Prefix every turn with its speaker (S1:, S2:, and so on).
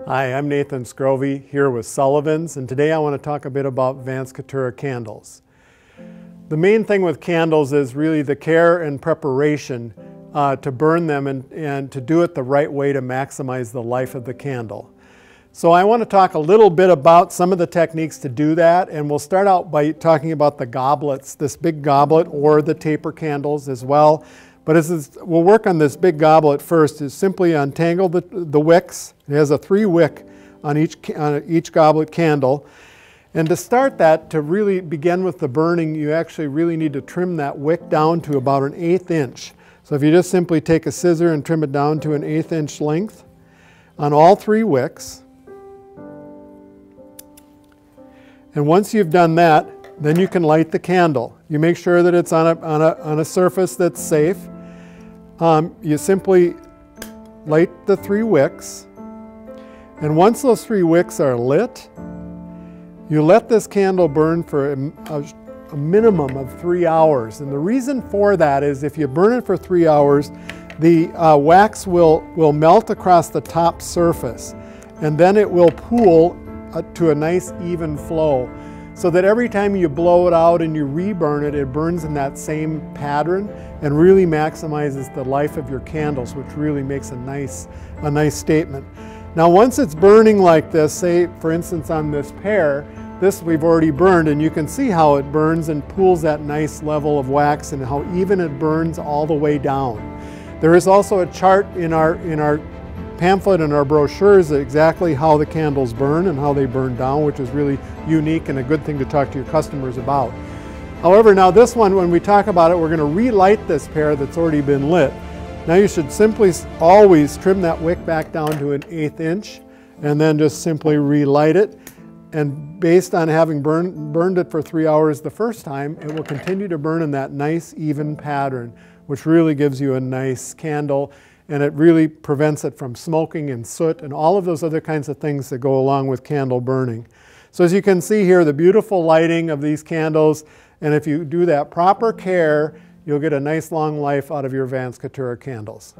S1: Hi, I'm Nathan Skrove here with Sullivan's, and today I want to talk a bit about Vance Kitira Candles. The main thing with candles is really the care and preparation to burn them and to do it the right way to maximize the life of the candle. So I want to talk a little bit about some of the techniques to do that, and we'll start out by talking about the goblets, this big goblet or the taper candles as well. But we'll work on this big goblet first, is simply untangle the wicks. It has a 3-wick on each goblet candle. And to start that, to really begin with the burning, you actually really need to trim that wick down to about an 1/8 inch. So if you just simply take a scissor and trim it down to an 1/8 inch length on all 3 wicks. And once you've done that, then you can light the candle. You make sure that it's on a surface that's safe. You simply light the 3 wicks, and once those 3 wicks are lit, you let this candle burn for a minimum of 3 hours. And the reason for that is if you burn it for 3 hours, the wax will melt across the top surface, and then it will pool to a nice even flow, so that every time you blow it out and you reburn it, it burns in that same pattern and really maximizes the life of your candles, which really makes a nice statement. Now once it's burning like this, say for instance on this pair, this we've already burned, and you can see how it burns and pools that nice level of wax and how even it burns all the way down. There is also a chart in our pamphlet and our brochures exactly how the candles burn and how they burn down, which is really unique and a good thing to talk to your customers about. However, now this one, when we talk about it, we're going to relight this pair that's already been lit. Now you should simply always trim that wick back down to an 1/8 inch and then just simply relight it. And based on having burned it for 3 hours the first time, it will continue to burn in that nice even pattern, which really gives you a nice candle. And it really prevents it from smoking and soot and all of those other kinds of things that go along with candle burning. So as you can see here, the beautiful lighting of these candles, and if you do that proper care, you'll get a nice long life out of your Vance Kitira candles.